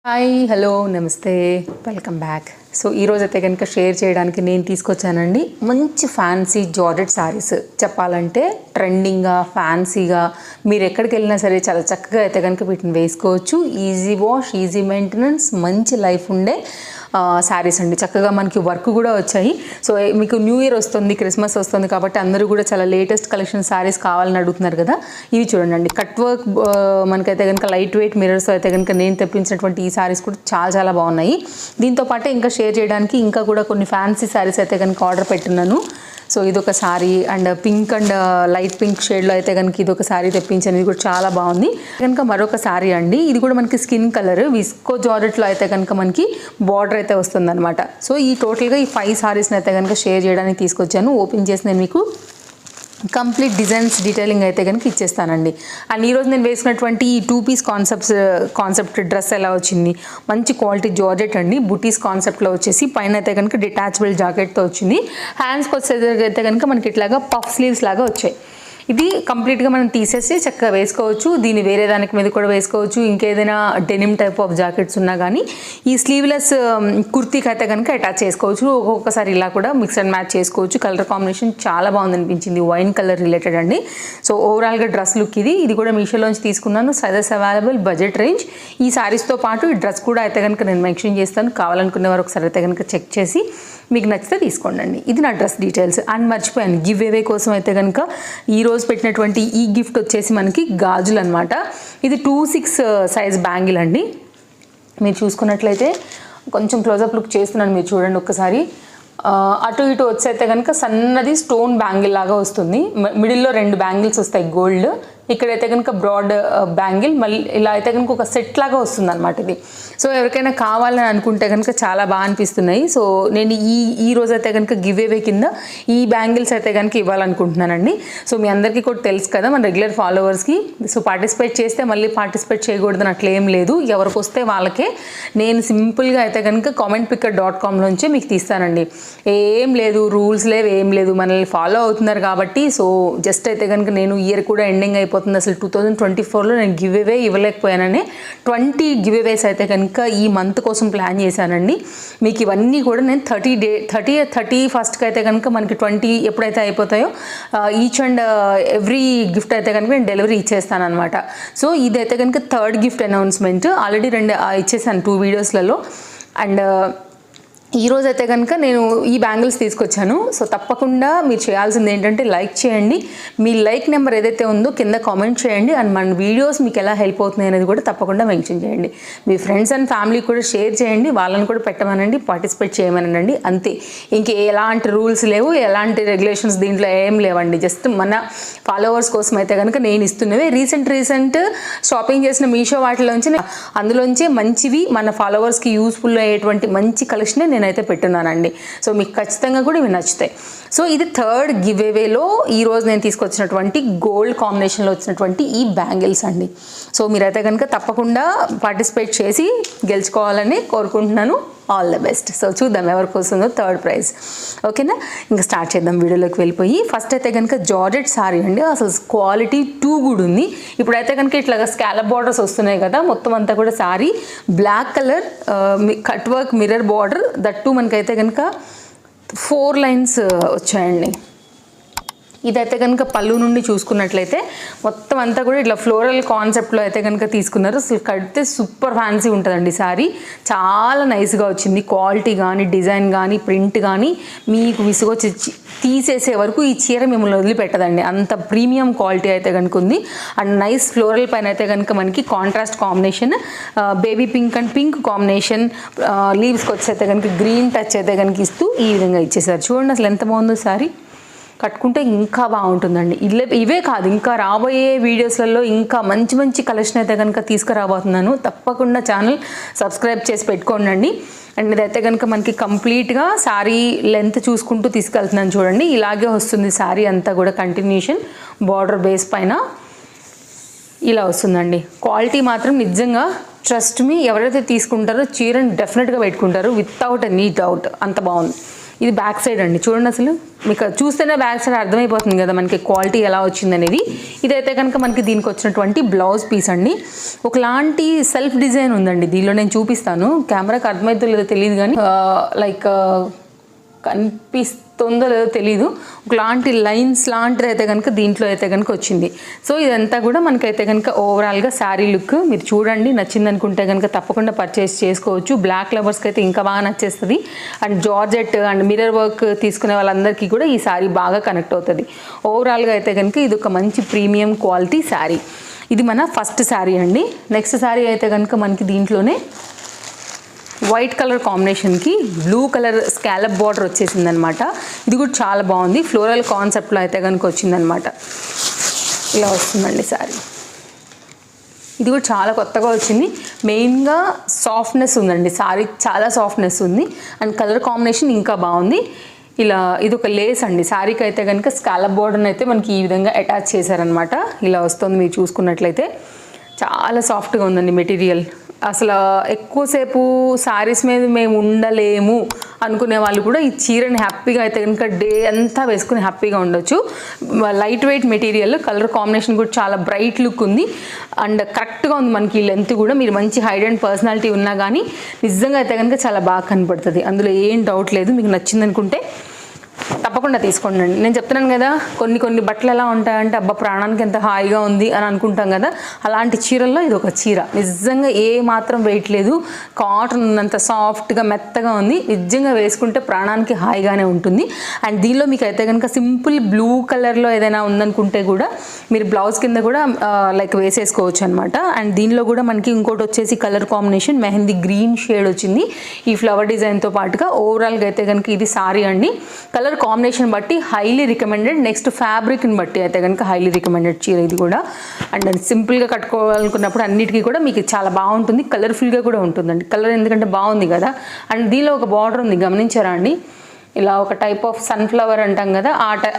Hi hello నమస్తే welcome back. So ఈరోజు అయితే కనుక షేర్ చేయడానికి నేను తీసుకొచ్చానండి మంచి ఫ్యాన్సీ జార్జెట్ శారీస్. చెప్పాలంటే ట్రెండింగ్గా ఫ్యాన్సీగా మీరు ఎక్కడికి వెళ్ళినా సరే చాలా చక్కగా అయితే కనుక వీటిని వేసుకోవచ్చు. ఈజీ వాష్, ఈజీ మెయింటెనెన్స్, మంచి లైఫ్ ఉండే శారీస్ అండి. చక్కగా మనకి వర్క్ కూడా వచ్చాయి. సో మీకు న్యూ ఇయర్ వస్తుంది, క్రిస్మస్ వస్తుంది కాబట్టి అందరూ కూడా చాలా లేటెస్ట్ కలెక్షన్ శారీస్ కావాలని అడుగుతున్నారు కదా. ఇవి చూడండి, కట్ వర్క్ మనకైతే కనుక లైట్ వెయిట్ మిర్రర్స్ అయితే కనుక నేను తెప్పించినటువంటి ఈ శారీస్ కూడా చాలా చాలా బాగున్నాయి. దీంతో పాటు ఇంకా షేర్ చేయడానికి ఇంకా కూడా కొన్ని ఫ్యాన్సీ శారీస్ అయితే కనుక ఆర్డర్ పెట్టున్నాను. సో ఇదొక sari and pink and light pink షేడ్లో అయితే కనుక ఇదొక శారీ తెప్పించాను. ఇది కూడా చాలా బాగుంది. కనుక మరొక శారీ అండి, ఇది కూడా మనకి స్కిన్ కలర్ విస్కో జార్జెట్లో అయితే కనుక మనకి బార్డర్ అయితే వస్తుంది అనమాట. సో ఈ టోటల్గా ఈ 5 శారీస్ని అయితే కనుక షేర్ చేయడానికి తీసుకొచ్చాను. ఓపెన్ చేసి నేను మీకు కంప్లీట్ డిజైన్స్ డీటెయిలింగ్ అయితే కనుక ఇచ్చేస్తానండి. అండ్ ఈరోజు నేను వేసుకున్నటువంటి ఈ 2 పీస్ కాన్సెప్ట్ డ్రెస్ ఎలా వచ్చింది, మంచి క్వాలిటీ జార్జెట్ అండి. బుటీస్ కాన్సెప్ట్లో వచ్చేసి పైన అయితే కనుక డిటాచబుల్ జాకెట్తో వచ్చింది. హ్యాండ్స్కి వచ్చేసరికి అయితే కనుక మనకి ఇట్లాగా పఫ్ స్లీవ్స్ లాగా వచ్చాయి. ఇది కంప్లీట్గా మనం తీసేసి చక్కగా వేసుకోవచ్చు. దీన్ని వేరే దానికి మీద కూడా వేసుకోవచ్చు. ఇంకేదైనా డెనిమ్ టైప్ ఆఫ్ జాకెట్స్ ఉన్నా కానీ ఈ స్లీవ్లెస్ కుర్తీకి అయితే కనుక అటాచ్ చేసుకోవచ్చు. ఒక్కొక్కసారి ఇలా కూడా మిక్స్ అండ్ మ్యాచ్ చేసుకోవచ్చు. కలర్ కాంబినేషన్ చాలా బాగుంది అనిపించింది, వైన్ కలర్ రిలేటెడ్ అండి. సో ఓవరాల్గా డ్రెస్ లుక్ ఇది కూడా మీషోలోంచి తీసుకున్నాను. Sizes available, budget range. ఈ శారీస్తో పాటు ఈ డ్రెస్ కూడా అయితే కనుక నేను మెన్షన్ చేస్తాను. కావాలనుకునే వారు ఒకసారి అయితే కనుక చెక్ చేసి మీకు నచ్చితే తీసుకోండి. ఇది నా డ్రెస్ డీటెయిల్స్. అండ్ మర్చిపోయాను, గివ్ అవే కోసం అయితే కనుక ఈరోజు పెట్టినటువంటి ఈ గిఫ్ట్ వచ్చేసి మనకి గాజులు అనమాట. ఇది 2/6 సైజ్ బ్యాంగిల్ అండి. మీరు చూసుకున్నట్లయితే కొంచెం క్లోజప్ లుక్ చేస్తున్నాను, మీరు చూడండి ఒక్కసారి. అటు ఇటు వచ్చైతే కనుక సన్నది స్టోన్ బ్యాంగిల్ లాగా వస్తుంది. మిడిల్లో 2 బ్యాంగిల్స్ వస్తాయి గోల్డ్. ఇక్కడైతే కనుక బ్రాడ్ బ్యాంగిల్, మళ్ళీ ఇలా అయితే కనుక ఒక సెట్ లాగా వస్తుంది అనమాట ఇది. సో ఎవరికైనా కావాలని అనుకుంటే కనుక చాలా బాగా అనిపిస్తున్నాయి. సో నేను ఈ రోజు అయితే కనుక గివ్ అవే కింద ఈ బ్యాంగిల్స్ అయితే కనుక ఇవ్వాలనుకుంటున్నానండి. సో మీ అందరికీ కూడా తెలుసు కదా, మన రెగ్యులర్ ఫాలోవర్స్కి. సో పార్టిసిపేట్ చేస్తే మళ్ళీ పార్టిసిపేట్ చేయకూడదని అట్లేం లేదు, ఎవరికి వస్తే వాళ్ళకే. నేను సింపుల్గా అయితే కనుక commentpicker.com మీకు తీస్తానండి. ఏం లేదు, రూల్స్ లేవు, ఏం లేదు, మనల్ని ఫాలో అవుతున్నారు కాబట్టి. సో జస్ట్ అయితే కనుక నేను ఇయర్ కూడా ఎండింగ్ అయిపోతుంది. అసలు 2024లో నేను గివ్ అవే ఇవ్వలేకపోయానని 20 గివ్ అవేస్ అయితే కనుక ఈ మంత్ కోసం ప్లాన్ చేశానండి. మీకు ఇవన్నీ కూడా నేను 31st అయితే కనుక మనకి 20 ఎప్పుడైతే అయిపోతాయో ఈచ్ అండ్ ఎవ్రీ గిఫ్ట్ అయితే కనుక నేను డెలివరీ ఇచ్చేస్తాను అనమాట. సో ఇదైతే కనుక 3rd గిఫ్ట్ అనౌన్స్మెంట్. ఆల్రెడీ 2 ఇచ్చేసాను 2 వీడియోస్లలో. అండ్ ఈరోజు అయితే కనుక నేను ఈ బ్యాంగిల్స్ తీసుకొచ్చాను. సో తప్పకుండా మీరు చేయాల్సింది ఏంటంటే లైక్ చేయండి. మీ లైక్ నెంబర్ ఏదైతే ఉందో కింద కామెంట్ చేయండి. అండ్ మన వీడియోస్ మీకు ఎలా హెల్ప్ అవుతున్నాయి అనేది కూడా తప్పకుండా మెన్షన్ చేయండి. మీ ఫ్రెండ్స్ అండ్ ఫ్యామిలీకి కూడా షేర్ చేయండి, వాళ్ళని కూడా పెట్టమనండి, పార్టిసిపేట్ చేయమనండి. అంతే, ఇంక ఎలాంటి రూల్స్ లేవు, ఎలాంటి రెగ్యులేషన్స్ దీంట్లో ఏం లేవండి. జస్ట్ మన ఫాలోవర్స్ కోసం అయితే కనుక నేను ఇస్తున్నవే. రీసెంట్ షాపింగ్ చేసిన మీషో వాటిలోంచి అందులోంచే మంచివి మన ఫాలోవర్స్కి యూస్ఫుల్ అయ్యేటువంటి మంచి కలెక్షన్ నేనైతే పెట్టున్నానండి. సో మీకు ఖచ్చితంగా కూడా ఇవి నచ్చుతాయి. సో ఇది 3rd గివ్ అవేలో ఈరోజు నేను తీసుకొచ్చినటువంటి గోల్డ్ కాంబినేషన్లో వచ్చినటువంటి ఈ బ్యాంగిల్స్ అండి. సో మీరైతే కనుక తప్పకుండా పార్టిసిపేట్ చేసి గెలుచుకోవాలని కోరుకుంటున్నాను. All the best. సో చూద్దాం ఎవరికి వస్తుందో 3rd ప్రైజ్. ఓకేనా, ఇంకా స్టార్ట్ చేద్దాం వీడియోలోకి వెళ్ళిపోయి. ఫస్ట్ అయితే కనుక జార్జెట్ సారీ అండి. అసలు క్వాలిటీ టూ గుడ్ ఉంది. ఇప్పుడైతే కనుక ఇట్లాగా స్కాలప్ బార్డర్స్ వస్తున్నాయి కదా, మొత్తం అంతా కూడా sari black colour cut work mirror border, that మనకైతే కనుక 4 లైన్స్ వచ్చాయండి. ఇదైతే కనుక పళ్ళు నుండి చూసుకున్నట్లయితే మొత్తం అంతా కూడా ఇట్లా ఫ్లోరల్ కాన్సెప్ట్లో అయితే కనుక తీసుకున్నారు. అసలు కడితే సూపర్ ఫ్యాన్సీ ఉంటుందండి సారీ. చాలా నైస్గా వచ్చింది. క్వాలిటీ కానీ, డిజైన్ కానీ, ప్రింట్ కానీ మీకు విసుగొచ్చి తీసేసే వరకు ఈ చీర మిమ్మల్ని వదిలిపెట్టదండి. అంత ప్రీమియం క్వాలిటీ అయితే కనుక ఉంది. అండ్ నైస్ ఫ్లోరల్ పైన అయితే కనుక మనకి contrast combination, baby pink and pink combination, లీవ్స్కి వచ్చి అయితే కనుక గ్రీన్ టచ్ అయితే కనుక ఇస్తూ ఈ విధంగా ఇచ్చేసారు. చూడండి అసలు ఎంత బాగుందో సారీ. కట్టుకుంటే ఇంకా బాగుంటుందండి. ఇవే కాదు, ఇంకా రాబోయే వీడియోస్లలో ఇంకా మంచి మంచి కలెక్షన్ అయితే కనుక తీసుకురాబోతున్నాను. తప్పకుండా ఛానల్ సబ్స్క్రైబ్ చేసి పెట్టుకోండి. అండ్ ఇదైతే కనుక మనకి కంప్లీట్గా శారీ లెంత్ చూసుకుంటూ తీసుకెళ్తున్నాను. చూడండి ఇలాగే వస్తుంది శారీ అంతా కూడా. కంటిన్యూషన్ బార్డర్ బేస్ పైన ఇలా వస్తుందండి. క్వాలిటీ మాత్రం నిజంగా ట్రస్ట్ మీ, ఎవరైతే తీసుకుంటారో చీరని డెఫినెట్గా పెట్టుకుంటారు వితౌట్ ఎనీ డౌట్. అంత బాగుంది. ఇది బ్యాక్ సైడ్ అండి, చూడండి అసలు మీకు చూస్తేనే బ్యాక్ సైడ్ అర్థమైపోతుంది కదా మనకి క్వాలిటీ ఎలా వచ్చింది అనేది. ఇదైతే కనుక మనకి దీనికి వచ్చినటువంటి బ్లౌజ్ పీస్ అండి. ఒకలాంటి సెల్ఫ్ డిజైన్ ఉందండి దీనిలో, నేను చూపిస్తాను. కెమెరాకి అర్థమవుతుందో లేదో తెలియదు కానీ లైక్ కనిపిస్తుందో లేదో తెలీదు, ఒకలాంటి లైన్స్ లాంటిది అయితే కనుక దీంట్లో అయితే కనుక వచ్చింది. సో ఇదంతా కూడా మనకైతే కనుక ఓవరాల్గా శారీ లుక్ మీరు చూడండి, నచ్చింది అనుకుంటే కనుక తప్పకుండా పర్చేస్ చేసుకోవచ్చు. బ్లాక్ లవర్స్కి అయితే ఇంకా బాగా నచ్చేస్తుంది. And georgette and mirror work తీసుకునే వాళ్ళందరికీ కూడా ఈ శారీ బాగా కనెక్ట్ అవుతుంది. ఓవరాల్గా అయితే కనుక ఇది ఒక మంచి ప్రీమియం క్వాలిటీ శారీ. ఇది మన ఫస్ట్ శారీ అండి. నెక్స్ట్ శారీ అయితే కనుక మనకి దీంట్లోనే వైట్ కలర్ కాంబినేషన్కి బ్లూ కలర్ స్కాలప్ బార్డర్ వచ్చేసిందనమాట. ఇది కూడా చాలా బాగుంది, ఫ్లోరల్ కాన్సెప్ట్లో అయితే కనుక వచ్చిందనమాట. ఇలా వస్తుందండి శారీ. ఇది కూడా చాలా కొత్తగా వచ్చింది. మెయిన్గా సాఫ్ట్నెస్ ఉందండి, శారీ చాలా సాఫ్ట్నెస్ ఉంది. అండ్ కలర్ కాంబినేషన్ ఇంకా బాగుంది. ఇలా ఇది ఒక లేస్ అండి. శారీకి అయితే కనుక స్కాలప్ బార్డర్ని అయితే మనకి ఈ విధంగా అటాచ్ చేశారనమాట. ఇలా వస్తుంది మీరు చూసుకున్నట్లయితే. చాలా సాఫ్ట్గా ఉందండి మెటీరియల్. అసలు ఎక్కువసేపు శారీస్ మీద మేము ఉండలేము అనుకునే వాళ్ళు కూడా ఈ చీరని హ్యాపీగా అయితే కనుక డే అంతా వేసుకుని హ్యాపీగా ఉండొచ్చు. Light weight material, colour combination కూడా చాలా బ్రైట్ లుక్ ఉంది. అండ్ కరెక్ట్గా ఉంది మనకి లెంత్ కూడా. మీరు మంచి హైడ్ అండ్ పర్సనాలిటీ ఉన్నా కానీ నిజంగా అయితే కనుక చాలా బాగా కనపడుతుంది, అందులో ఏం డౌట్ లేదు. మీకు నచ్చింది అనుకుంటే తప్పకుండా తీసుకోండి. నేను చెప్తున్నాను కదా, కొన్ని బట్టలు ఎలా ఉంటాయంటే అబ్బా ప్రాణానికి ఎంత హాయిగా ఉంది అని అనుకుంటాం కదా, అలాంటి చీరల్లో ఇది ఒక చీర. నిజంగా ఏ మాత్రం వెయిట్ లేదు, కాటన్ ఉన్నంత సాఫ్ట్గా మెత్తగా ఉంది. నిజంగా వేసుకుంటే ప్రాణానికి హాయిగానే ఉంటుంది. అండ్ దీనిలో మీకు అయితే కనుక సింపుల్ బ్లూ కలర్లో ఏదైనా ఉందనుకుంటే కూడా మీరు బ్లౌజ్ కింద కూడా లైక్ వేసేసుకోవచ్చు అనమాట. అండ్ దీనిలో కూడా మనకి ఇంకోటి వచ్చేసి colour combination mehndi green shade వచ్చింది ఈ ఫ్లవర్ డిజైన్తో పాటుగా. ఓవరాల్గా అయితే కనుక ఇది సారీ అండి. కలర్ కాంబినేషన్ బట్టి హైలీ రికమెండెడ్. నెక్స్ట్ ఫ్యాబ్రిక్ని బట్టి అయితే కనుక హైలీ రికమెండెడ్ చీర ఇది కూడా. అండ్ సింపుల్గా కట్టుకోవాలనుకున్నప్పుడు అన్నిటికీ కూడా మీకు చాలా బాగుంటుంది, కలర్ఫుల్గా కూడా ఉంటుందండి. కలర్ ఎందుకంటే బాగుంది కదా. అండ్ దీనిలో ఒక బార్డర్ ఉంది, గమనించారా అండి? ఇలా ఒక టైప్ ఆఫ్ సన్ఫ్లవర్ అంటాం కదా,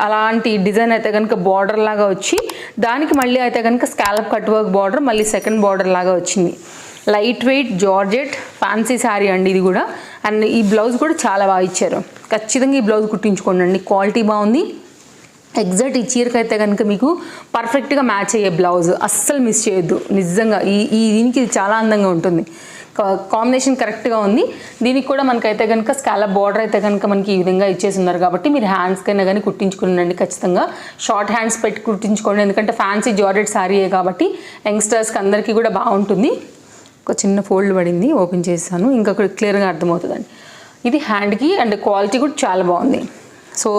అలాంటి డిజైన్ అయితే కనుక బార్డర్ లాగా వచ్చి దానికి మళ్ళీ అయితే కనుక స్కాలప్ కట్ వర్క్ బార్డర్ మళ్ళీ సెకండ్ బార్డర్ లాగా వచ్చింది. Light weight georgette fancy sari అండి ఇది కూడా. అండ్ ఈ బ్లౌజ్ కూడా చాలా బాగా ఇచ్చారు. ఖచ్చితంగా ఈ బ్లౌజ్ కుట్టించుకోండి అండి, క్వాలిటీ బాగుంది. ఎగ్జాక్ట్ ఈ చీరకైతే కనుక మీకు పర్ఫెక్ట్గా మ్యాచ్ అయ్యే బ్లౌజ్, అస్సలు మిస్ చేయొద్దు. నిజంగా దీనికి ఇది చాలా అందంగా ఉంటుంది. కాంబినేషన్ కరెక్ట్గా ఉంది. దీనికి కూడా మనకైతే కనుక స్కాలప్ బార్డర్ అయితే కనుక మనకి ఈ విధంగా ఇచ్చేస్తున్నారు కాబట్టి మీరు హ్యాండ్స్కైనా కానీ కుట్టించుకునండి. ఖచ్చితంగా షార్ట్ హ్యాండ్స్ పెట్టి కుట్టించుకోండి, ఎందుకంటే ఫ్యాన్సీ జార్జెట్ శారీయే కాబట్టి యంగ్స్టర్స్కి అందరికీ కూడా బాగుంటుంది. ఒక చిన్న ఫోల్డ్ పడింది, ఓపెన్ చేస్తాను, ఇంకా క్లియర్గా అర్థమవుతుందండి. ఇది హ్యాండ్కి అండ్ క్వాలిటీ కూడా చాలా బాగుంది. సో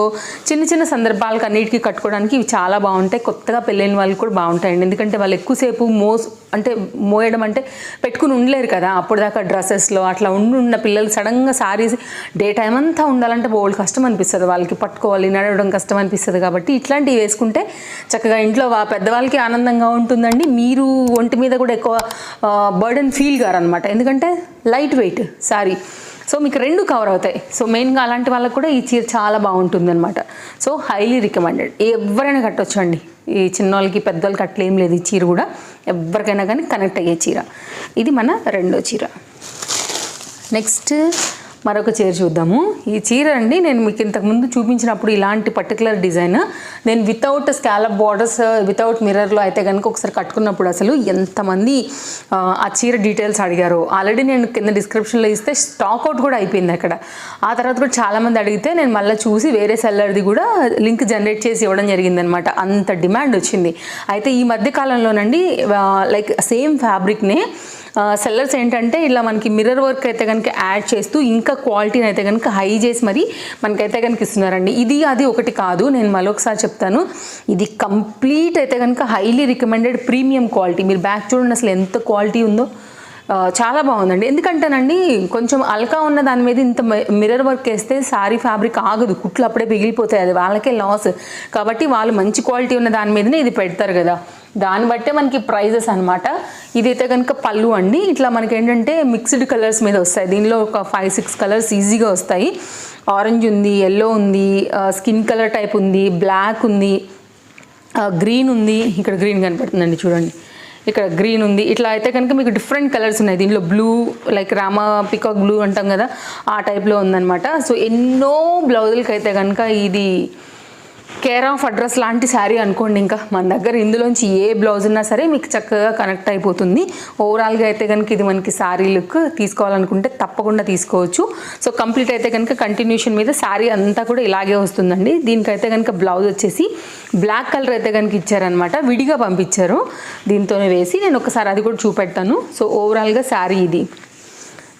చిన్న సందర్భాలకు అన్నిటికీ కట్టుకోవడానికి ఇవి చాలా బాగుంటాయి. కొత్తగా పెళ్ళైన వాళ్ళకి కూడా బాగుంటాయండి, ఎందుకంటే వాళ్ళు ఎక్కువసేపు మోయడం అంటే పెట్టుకుని ఉండలేరు కదా. అప్పుడు దాకా డ్రెస్సెస్లో అట్లా ఉన్న పిల్లలు సడన్గా శారీస్ డే టైం అంతా ఉండాలంటే బోల్డ్ కష్టం అనిపిస్తుంది, వాళ్ళకి పట్టుకోవాలి, నడవడం కష్టం అనిపిస్తుంది. కాబట్టి ఇట్లాంటివి వేసుకుంటే చక్కగా ఇంట్లో పెద్దవాళ్ళకి ఆనందంగా ఉంటుందండి. మీరు ఒంటి మీద కూడా ఎక్కువ బర్డెన్ ఫీల్ కారనమాట, ఎందుకంటే లైట్ వెయిట్ శారీ. సో మీకు రెండు కవర్ అవుతాయి. సో మెయిన్గా అలాంటి వాళ్ళకి కూడా ఈ చీర చాలా బాగుంటుంది అనమాట. సో హైలీ రికమెండెడ్, ఎవరైనా కట్టొచ్చు అండి. ఈ చిన్నవాళ్ళకి పెద్దవాళ్ళకి అట్లా ఏం లేదు, ఈ చీర కూడా ఎవరికైనా కానీ కనెక్ట్ అయ్యే చీర. ఇది మన రెండో చీర. నెక్స్ట్ మరొక చీర చూద్దాము. ఈ చీర అండి నేను మీకు ఇంతకుముందు చూపించినప్పుడు ఇలాంటి పర్టికులర్ డిజైన్ నేను వితౌట్ స్కాలప్ బార్డర్స్ వితౌట్ మిర్రర్లో అయితే కనుక ఒకసారి కట్టుకున్నప్పుడు అసలు ఎంతమంది ఆ చీర డీటెయిల్స్ అడిగారు. ఆల్రెడీ నేను కింద డిస్క్రిప్షన్లో ఇస్తే స్టాక్ అవుట్ కూడా అయిపోయింది అక్కడ. ఆ తర్వాత కూడా చాలామంది అడిగితే నేను మళ్ళీ చూసి వేరే సెల్లర్ది కూడా లింక్ జనరేట్ చేసి ఇవ్వడం జరిగిందనమాట. అంత డిమాండ్ వచ్చింది. అయితే ఈ మధ్య కాలంలోనండి లైక్ సేమ్ ఫ్యాబ్రిక్నే సెల్లర్స్ ఏంటంటే ఇలా మనకి మిర్రర్ వర్క్ అయితే కనుక యాడ్ చేస్తూ ఇంకా క్వాలిటీని అయితే కనుక హై చేసి మరి మనకైతే కనుక ఇస్తున్నారండి. ఇది అది ఒకటి కాదు, నేను మరొకసారి చెప్తాను. ఇది కంప్లీట్ అయితే కనుక హైలీ రికమెండెడ్ ప్రీమియం క్వాలిటీ. మీరు బ్యాక్ చూడండి అసలు ఎంత క్వాలిటీ ఉందో, చాలా బాగుందండి. ఎందుకంటేనండి కొంచెం అల్కా ఉన్న దాని మీద ఇంత మిర్రర్ వర్క్ వేస్తే శారీ ఫ్యాబ్రిక్ ఆగదు, కుట్లు అప్పుడే పిగిలిపోతాయి, అది వాళ్ళకే లాస్. కాబట్టి వాళ్ళు మంచి క్వాలిటీ ఉన్న దాని మీదనే ఇది పెడతారు కదా, దాన్ని బట్టే మనకి ప్రైజెస్ అనమాట. ఇదైతే కనుక పళ్ళు అండి. ఇట్లా మనకి ఏంటంటే మిక్స్డ్ కలర్స్ మీద వస్తాయి. దీనిలో ఒక 5-6 కలర్స్ ఈజీగా వస్తాయి. ఆరెంజ్ ఉంది, ఎల్లో ఉంది, స్కిన్ కలర్ టైప్ ఉంది, బ్లాక్ ఉంది, గ్రీన్ ఉంది. ఇక్కడ గ్రీన్ కనపడుతుందండి చూడండి. ఇక్కడ గ్రీన్ ఉంది. ఇట్లా అయితే కనుక మీకు డిఫరెంట్ కలర్స్ ఉన్నాయి. దీనిలో blue, like Rama peacock blue అంటాం కదా, ఆ టైప్లో ఉందన్నమాట. సో ఎన్నో బ్లౌజులకి అయితే కనుక ఇది కేర్ ఆఫ్ అడ్రస్ లాంటి శారీ అనుకోండి. ఇంకా మన దగ్గర ఇందులోంచి ఏ బ్లౌజ్ ఉన్నా సరే మీకు చక్కగా కనెక్ట్ అయిపోతుంది. ఓవరాల్గా అయితే కనుక ఇది మనకి శారీ లుక్ తీసుకోవాలనుకుంటే తప్పకుండా తీసుకోవచ్చు. సో కంప్లీట్ అయితే కనుక కంటిన్యూషన్ మీద శారీ అంతా కూడా ఇలాగే వస్తుందండి. దీనికైతే కనుక బ్లౌజ్ వచ్చేసి బ్లాక్ కలర్ అయితే కనుక ఇచ్చారనమాట, విడిగా పంపించారు. దీంతోనే వేసి నేను ఒకసారి అది కూడా చూపెడతాను. సో ఓవరాల్గా శారీ ఇది.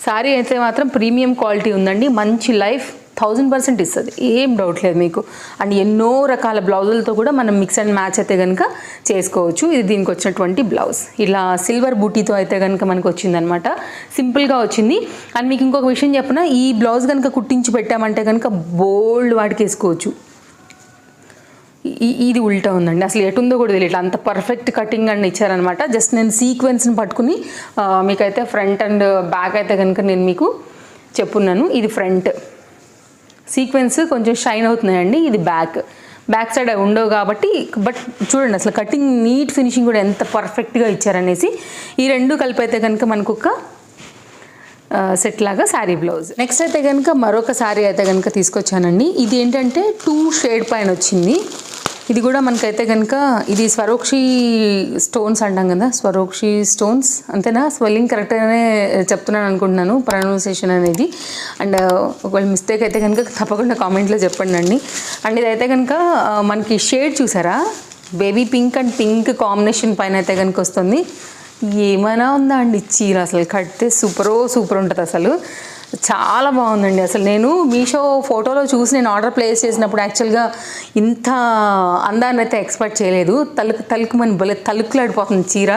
శారీ అయితే మాత్రం ప్రీమియం క్వాలిటీ ఉందండి. మంచి లైఫ్ 1000% ఇస్తుంది, ఏం డౌట్ లేదు మీకు. అండ్ ఎన్నో రకాల బ్లౌజులతో కూడా మనం మిక్స్ అండ్ మ్యాచ్ అయితే కనుక చేసుకోవచ్చు. ఇది దీనికి వచ్చినటువంటి బ్లౌజ్ ఇలా సిల్వర్ బూటీతో అయితే కనుక మనకు వచ్చిందనమాట. సింపుల్గా వచ్చింది. అండ్ మీకు ఇంకొక విషయం చెప్పిన, ఈ బ్లౌజ్ కనుక కుట్టించి పెట్టామంటే కనుక బోల్డ్ వాటికి వేసుకోవచ్చు. ఇది ఉల్టా ఉందండి, అసలు ఎటుందో కూడా తెలియట్లేదు, అంత పర్ఫెక్ట్ కటింగ్ అని ఇచ్చారనమాట. జస్ట్ నేను సీక్వెన్స్ని పట్టుకుని మీకైతే ఫ్రంట్ అండ్ బ్యాక్ అయితే కనుక నేను మీకు చెప్పున్నాను. ఇది ఫ్రంట్ సీక్వెన్స్ కొంచెం షైన్ అవుతున్నాయండి. ఇది బ్యాక్ సైడ్ అవి ఉండవు కాబట్టి. బట్ చూడండి అసలు కటింగ్ నీట్ ఫినిషింగ్ కూడా ఎంత పర్ఫెక్ట్గా ఇచ్చారనేసి. ఈ రెండు కలిపి అయితే కనుక మనకు ఒక సెట్ లాగా శారీ బ్లౌజ్. నెక్స్ట్ అయితే కనుక మరొక శారీ అయితే కనుక తీసుకొచ్చానండి. ఇది ఏంటంటే 2 షేడ్ పైన వచ్చింది. ఇది కూడా మనకైతే కనుక ఇది స్వరోక్షి స్టోన్స్ అంటాం కదా, స్వరోక్షి స్టోన్స్ అంతేనా, స్పెల్లింగ్ కరెక్ట్గానే చెప్తున్నాను అనుకుంటున్నాను, ప్రొనౌన్సియేషన్ అనేది. అండ్ ఒకవేళ మిస్టేక్ అయితే కనుక తప్పకుండా కామెంట్లో చెప్పండి అండి. అండ్ ఇదైతే కనుక మనకి షేడ్ చూసారా, baby pink and pink combination పైన అయితే కనుక వస్తుంది. ఏమైనా ఉందా అండి చీర, అసలు కడితే సూపర్ ఉంటుంది అసలు. చాలా బాగుందండి. అసలు నేను మీషో ఫోటోలో చూసి నేను ఆర్డర్ ప్లేస్ చేసినప్పుడు యాక్చువల్గా ఇంత అందాన్ని అయితే ఎక్స్పెక్ట్ చేయలేదు. తలుకుమని భలే తలుకులాడిపోతుంది చీర.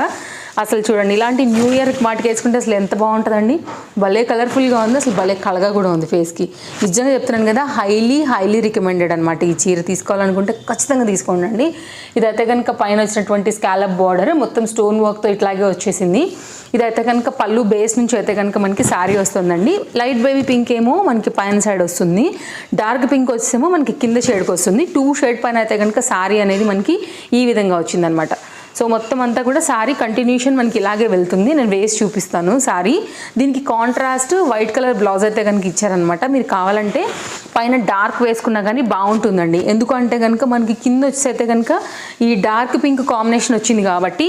అసలు చూడండి, ఇలాంటి న్యూ ఇయర్ వాటికి వేసుకుంటే అసలు ఎంత బాగుంటుందండి. భలే కలర్ఫుల్గా ఉంది, అసలు భలే కళగా కూడా ఉంది ఫేస్కి. నిజంగా చెప్తున్నాను కదా, హైలీ రికమెండెడ్ అనమాట. ఈ చీర తీసుకోవాలనుకుంటే ఖచ్చితంగా తీసుకోండి. ఇదైతే కనుక పైన వచ్చినటువంటి స్కాలప్ బార్డర్ మొత్తం స్టోన్ వర్క్తో ఇట్లాగే వచ్చేసింది. ఇదైతే కనుక పళ్ళు బేస్ నుంచి అయితే కనుక మనకి శారీ వస్తుందండి. లైట్ బేబీ పింక్ ఏమో మనకి పైన సైడ్ వస్తుంది, డార్క్ పింక్ వచ్చేమో మనకి కింద షేడ్కి వస్తుంది. 2 షేడ్ పైన అయితే కనుక శారీ అనేది మనకి ఈ విధంగా వచ్చిందనమాట. సో మొత్తం అంతా కూడా శారీ కంటిన్యూషన్ మనకి ఇలాగే వెళ్తుంది. నేను వేసి చూపిస్తాను శారీ. దీనికి కాంట్రాస్ట్ వైట్ కలర్ బ్లౌజ్ అయితే కనుక ఇచ్చారనమాట. మీరు కావాలంటే పైన డార్క్ వేసుకున్నా కానీ బాగుంటుందండి. ఎందుకంటే కనుక మనకి కింద వచ్చి అయితే కనుక ఈ డార్క్ పింక్ కాంబినేషన్ వచ్చింది కాబట్టి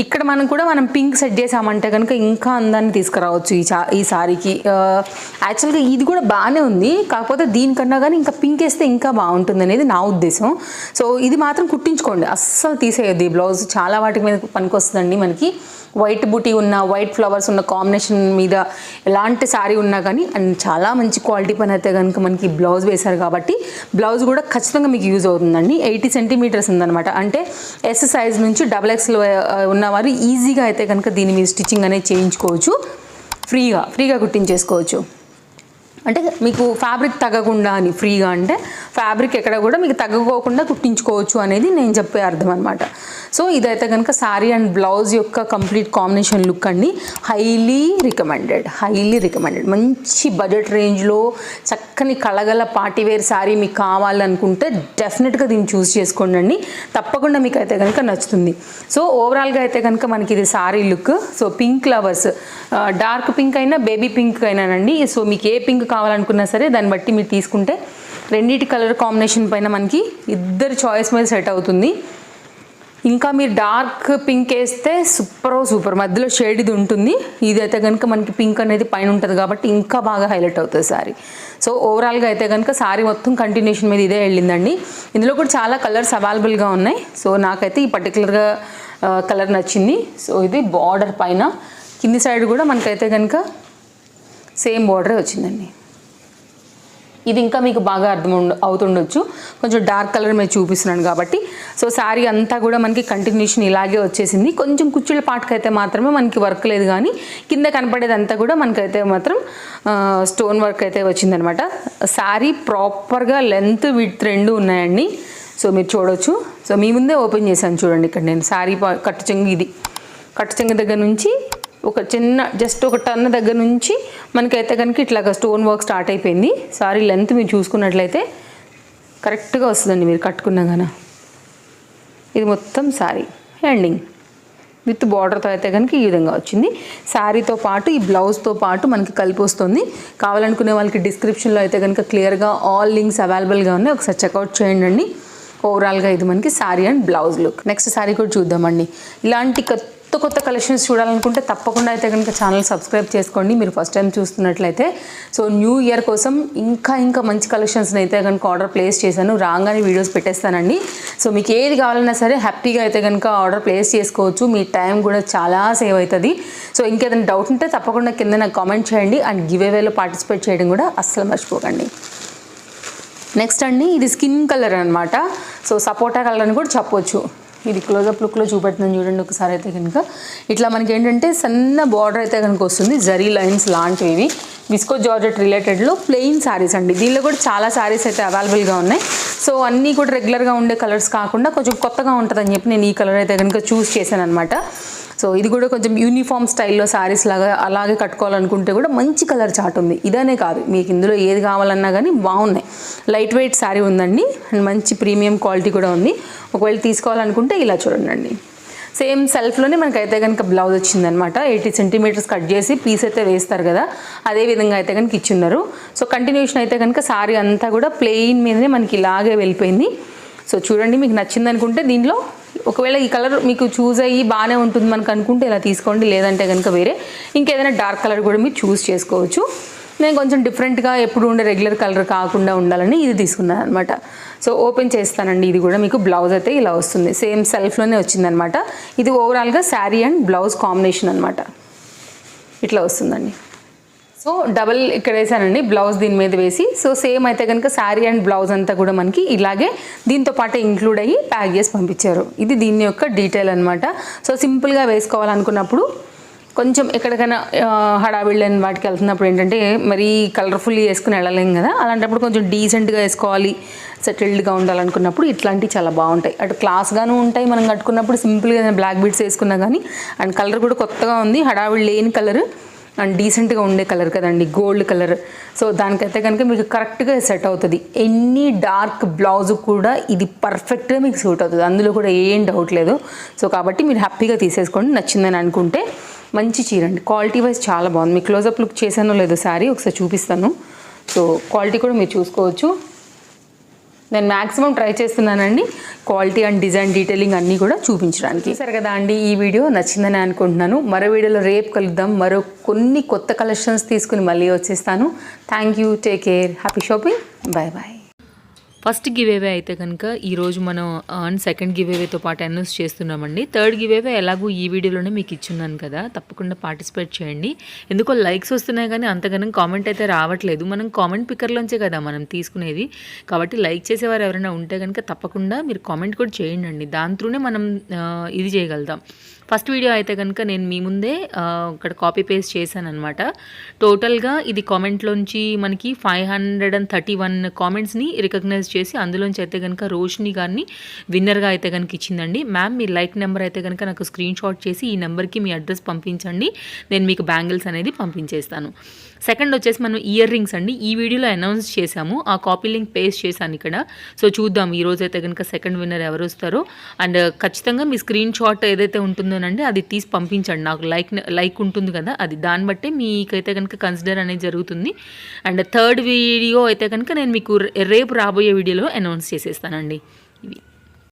ఇక్కడ మనం పింక్ సెట్ చేసామంటే కనుక ఇంకా అందాన్ని తీసుకురావచ్చు ఈ శారీకి. యాక్చువల్గా ఇది కూడా బాగానే ఉంది, కాకపోతే దీనికన్నా కానీ ఇంకా పింక్ వేస్తే ఇంకా బాగుంటుంది అనేది నా ఉద్దేశం. సో ఇది మాత్రం కుట్టించుకోండి, అస్సలు తీసేయద్దు. ఈ బ్లౌజ్ చాలా వాటి మీద పనికొస్తుందండి. మనకి వైట్ బూటీ ఉన్న, వైట్ ఫ్లవర్స్ ఉన్న కాంబినేషన్ మీద ఎలాంటి శారీ ఉన్నా కానీ, అండ్ చాలా మంచి క్వాలిటీ పని అయితే కనుక మనకి బ్లౌజ్ వేశారు కాబట్టి బ్లౌజ్ కూడా ఖచ్చితంగా మీకు యూజ్ అవుతుందండి. 80 సెంటీమీటర్స్ ఉందన్నమాట. అంటే ఎస్ సైజ్ నుంచి XXL ఉన్నవారు ఈజీగా అయితే కనుక దీని మీద స్టిచ్చింగ్ అనేది చేయించుకోవచ్చు, ఫ్రీగా కుట్టించేసుకోవచ్చు. అంటే మీకు ఫ్యాబ్రిక్ తగ్గకుండా అని, ఫ్రీగా అంటే ఫ్యాబ్రిక్ ఎక్కడ కూడా మీకు తగ్గకోకుండా కుట్టించుకోవచ్చు అనేది నేను చెప్పే అర్థం అనమాట. సో ఇదైతే కనుక శారీ అండ్ బ్లౌజ్ యొక్క కంప్లీట్ కాంబినేషన్ లుక్ అండి. Highly recommended. మంచి బడ్జెట్ రేంజ్లో చక్కని కళగల పార్టీవేర్ శారీ మీకు కావాలనుకుంటే డెఫినెట్గా దీన్ని చూస్ చేసుకోండి అండి. తప్పకుండా మీకు అయితే కనుక నచ్చుతుంది. సో ఓవరాల్గా అయితే కనుక మనకి ఇది sari look. So pink lovers, dark pink అయినా బేబీ పింక్ అయినానండి. సో మీకు ఏ పింక్ కావాలనుకున్నా సరే దాన్ని బట్టి మీరు తీసుకుంటే రెండింటి కలర్ కాంబినేషన్ పైన మనకి ఇద్దరు చాయిస్ మీద సెట్ అవుతుంది. ఇంకా మీరు డార్క్ పింక్ వేస్తే సూపర్ మధ్యలో షేడ్ ఇది ఉంటుంది. ఇదైతే కనుక మనకి పింక్ అనేది పైన ఉంటుంది కాబట్టి ఇంకా బాగా హైలైట్ అవుతుంది శారీ. సో ఓవరాల్గా అయితే కనుక శారీ మొత్తం కంటిన్యూషన్ మీద ఇదే వెళ్ళిందండి. ఇందులో కూడా చాలా కలర్స్ అవైలబుల్గా ఉన్నాయి. సో నాకైతే ఈ పర్టికులర్గా కలర్ నచ్చింది. సో ఇది బార్డర్ పైన కింది సైడ్ కూడా మనకైతే కనుక సేమ్ బార్డరే వచ్చిందండి. ఇది ఇంకా మీకు బాగా అర్థం అవుతుండొచ్చు, కొంచెం డార్క్ కలర్ మీద చూపిస్తున్నాను కాబట్టి. సో శారీ అంతా కూడా మనకి కంటిన్యూషన్ ఇలాగే వచ్చేసింది. కొంచెం కుచ్చుళ్ళ పాటకి అయితే మాత్రమే మనకి వర్క్ లేదు, కానీ కింద కనపడేదంతా కూడా మనకైతే మాత్రం స్టోన్ వర్క్ అయితే వచ్చిందనమాట. శారీ ప్రాపర్గా లెంత్ విడ్త్ రెండు ఉన్నాయండి. సో మీరు చూడవచ్చు. సో మీ ముందే ఓపెన్ చేశాను చూడండి. ఇక్కడ నేను శారీ కట్టు చెంగు దగ్గర నుంచి ఒక చిన్న జస్ట్ ఒక టర్న్ దగ్గర నుంచి మనకైతే కనుక ఇట్లాగా స్టోన్ వర్క్ స్టార్ట్ అయిపోయింది. సారీ లెంత్ మీరు చూసుకున్నట్లయితే కరెక్ట్గా వస్తుందండి మీరు కట్టుకున్నా కానీ. ఇది మొత్తం సారీ ఎండింగ్ విత్ బార్డర్తో అయితే కనుక ఈ విధంగా వచ్చింది. శారీతో పాటు ఈ బ్లౌజ్తో పాటు మనకి కలిపి వస్తుంది. కావాలనుకునే వాళ్ళకి డిస్క్రిప్షన్లో అయితే కనుక క్లియర్గా ఆల్ లింక్స్ అవైలబుల్గా ఉన్నాయి, ఒకసారి చెక్అవుట్ చేయండి. ఓవరాల్గా ఇది మనకి sari and blouse look. Next sari కూడా చూద్దామండి. ఇలాంటి కొత్త కలెక్షన్స్ చూడాలనుకుంటే తప్పకుండా అయితే కనుక ఛానల్ సబ్స్క్రైబ్ చేసుకోండి, మీరు ఫస్ట్ టైం చూస్తున్నట్లయితే. సో న్యూ ఇయర్ కోసం ఇంకా మంచి కలెక్షన్స్ని అయితే కనుక ఆర్డర్ ప్లేస్ చేశాను, రాగానే వీడియోస్ పెట్టేస్తానండి. సో మీకు ఏది కావాలన్నా సరే హ్యాపీగా అయితే కనుక ఆర్డర్ ప్లేస్ చేసుకోవచ్చు, మీ టైం కూడా చాలా సేవ్ అవుతుంది. సో ఇంకేదైనా డౌట్ ఉంటే తప్పకుండా కింద నాకు కామెంట్ చేయండి, అండ్ గివ్ అవేలో పార్టిసిపేట్ చేయడం కూడా అస్సలు మర్చిపోకండి. నెక్స్ట్ అండి, ఇది స్కిన్ కలర్ అనమాట. సో సపోటా కలర్ అని కూడా చెప్పొచ్చు. ఇది క్లోజప్ లుక్లో చూపెడుతుంది చూడండి ఒకసారి. అయితే కనుక ఇట్లా మనకి ఏంటంటే సన్న బార్డర్ అయితే కనుక వస్తుంది, జరీ లైన్స్ లాంటివి. విస్కో జార్జెట్ రిలేటెడ్లో ప్లెయిన్ శారీస్ అండి. దీనిలో కూడా చాలా శారీస్ అయితే అవైలబుల్గా ఉన్నాయి. సో అన్నీ కూడా రెగ్యులర్గా ఉండే కలర్స్ కాకుండా కొంచెం కొత్తగా ఉంటుందని చెప్పి నేను ఈ కలర్ అయితే కనుక చూస్ చేశాను అనమాట. సో ఇది కూడా కొంచెం యూనిఫామ్ స్టైల్లో శారీస్ లాగా అలాగే కట్టుకోవాలనుకుంటే కూడా మంచి కలర్ చాట్ ఉంది. ఇదనే కాదు, మీకు ఇందులో ఏది కావాలన్నా కానీ బాగున్నాయి. లైట్ వెయిట్ శారీ ఉందండి, అండ్ మంచి ప్రీమియం క్వాలిటీ కూడా ఉంది. ఒకవేళ తీసుకోవాలనుకుంటే ఇలా చూడండి, సేమ్ సెల్ఫ్లోనే మనకైతే కనుక బ్లౌజ్ వచ్చిందనమాట. 80 సెంటీమీటర్స్ కట్ చేసి పీస్ అయితే వేస్తారు కదా, అదే విధంగా అయితే కనుక ఇచ్చున్నారు. సో కంటిన్యూషన్ అయితే కనుక శారీ అంతా కూడా ప్లెయిన్ మీదనే మనకి ఇలాగే వెళ్ళిపోయింది. సో చూడండి, మీకు నచ్చింది అనుకుంటే దీనిలో ఒకవేళ ఈ కలర్ మీకు చూస్ అయ్యి బాగానే ఉంటుంది మనకు అనుకుంటే ఇలా తీసుకోండి, లేదంటే కనుక వేరే ఇంకేదైనా డార్క్ కలర్ కూడా మీరు చూస్ చేసుకోవచ్చు. నేను కొంచెం డిఫరెంట్గా ఎప్పుడు ఉండే రెగ్యులర్ కలర్ కాకుండా ఉండాలని ఇది తీసుకున్నాను అనమాట. సో ఓపెన్ చేస్తానండి. ఇది కూడా మీకు బ్లౌజ్ అయితే ఇలా వస్తుంది, సేమ్ సెల్ఫ్లోనే వచ్చిందనమాట. ఇది ఓవరాల్గా శారీ అండ్ బ్లౌజ్ కాంబినేషన్ అనమాట, ఇట్లా వస్తుందండి. సో డబల్ ఇక్కడ వేసానండి బ్లౌజ్ దీని మీద వేసి. సో సేమ్ అయితే కనుక శారీ అండ్ బ్లౌజ్ అంతా కూడా మనకి ఇలాగే దీంతో పాటు ఇంక్లూడ్ అయ్యి ప్యాక్ చేసి పంపించారు. ఇది దీని యొక్క డీటెయిల్ అనమాట. సో సింపుల్గా వేసుకోవాలనుకున్నప్పుడు కొంచెం ఎక్కడికైనా హడావిళ్ళని వాటికి వెళ్తున్నప్పుడు ఏంటంటే మరీ కలర్ఫుల్లీ వేసుకుని వెళ్ళలేం కదా, అలాంటప్పుడు కొంచెం డీసెంట్గా వేసుకోవాలి, సెటిల్డ్గా ఉండాలనుకున్నప్పుడు ఇట్లాంటివి చాలా బాగుంటాయి. అటు క్లాస్గాను ఉంటాయి, మనం కట్టుకున్నప్పుడు సింపుల్గా బ్లాక్ బీడ్స్ వేసుకున్నా కానీ. అండ్ కలర్ కూడా కొత్తగా ఉంది, హడావిడి లేని కలర్ అండ్ డీసెంట్గా ఉండే కలర్ కదండి, గోల్డ్ కలర్. సో దానికైతే కనుక మీకు కరెక్ట్గా సెట్ అవుతుంది. ఎన్ని డార్క్ బ్లౌజ్ కూడా ఇది పర్ఫెక్ట్గా మీకు సూట్ అవుతుంది, అందులో కూడా ఏం డౌట్ లేదు. సో కాబట్టి మీరు హ్యాపీగా తీసేసుకోండి, నచ్చిందని అనుకుంటే. మంచి చీర అండి, క్వాలిటీ వైజ్ చాలా బాగుంది. మీకు క్లోజప్ లుక్ చేశానో లేదో శారీ ఒకసారి చూపిస్తాను. సో క్వాలిటీ కూడా మీరు చూసుకోవచ్చు. నేను మ్యాక్సిమం ట్రై చేస్తున్నానండి క్వాలిటీ అండ్ డిజైన్ డీటెయిలింగ్ అన్నీ కూడా చూపించడానికి. సరే కదా అండి, ఈ వీడియో నచ్చిందని అనుకుంటున్నాను. మరో వీడియోలో రేపు కలుద్దాం, మరో కొన్ని కొత్త కలెక్షన్స్ తీసుకుని మళ్ళీ వచ్చేస్తాను. Thank you, take care, happy shopping, bye bye. First give away అయితే కనుక ఈరోజు మనం సెకండ్ గివ్ అవేతో పాటు అనౌన్స్ చేస్తున్నామండి. థర్డ్ గివ్ అవే ఎలాగో ఈ వీడియోలోనే మీకు ఇచ్చున్నాను కదా, తప్పకుండా పార్టిసిపేట్ చేయండి. ఎందుకో లైక్స్ వస్తున్నాయి కానీ అంతగానం కామెంట్ అయితే రావట్లేదు. మనం కామెంట్ పిక్కర్లోంచే కదా మనం తీసుకునేది, కాబట్టి లైక్ చేసేవారు ఎవరైనా ఉంటే కనుక తప్పకుండా మీరు కామెంట్ కూడా చేయండి. దాంతోనే మనం ఇది చేయగలుగుతాం. ఫస్ట్ వీడియో అయితే కనుక నేను మీ ముందే ఇక్కడ కాపీ పేస్ట్ చేశాను అనమాట. టోటల్గా ఇది కామెంట్లోంచి మనకి 531 కామెంట్స్ని రికగ్నైజ్ చేసి అందులోంచి అయితే కనుక రోషిని గారిని విన్నర్గా అయితే కనుక ఇచ్చిందండి. మ్యామ్ మీ లైక్ నెంబర్ అయితే కనుక నాకు స్క్రీన్ షాట్ చేసి ఈ నెంబర్కి మీ అడ్రస్ పంపించండి, నేను మీకు బ్యాంగిల్స్ అనేది పంపించేస్తాను. సెకండ్ వచ్చేసి మనం ఇయర్ రింగ్స్ అండి, ఈ వీడియోలో అనౌన్స్ చేశాము, ఆ కాపీ లింక్ పేస్ట్ చేశాను ఇక్కడ. సో చూద్దాం ఈరోజు అయితే కనుక సెకండ్ విన్నర్ ఎవరు వస్తారో. అండ్ ఖచ్చితంగా మీ స్క్రీన్ షాట్ ఏదైతే ఉంటుందోనండి అది తీసి పంపించండి, నాకు లైక్ ఉంటుంది కదా, అది దాన్ని బట్టే మీకైతే కనుక కన్సిడర్ అనేది జరుగుతుంది. అండ్ థర్డ్ వీడియో అయితే కనుక నేను మీకు రేపు రాబోయే వీడియోలో అనౌన్స్ చేసేస్తానండి. ఇవి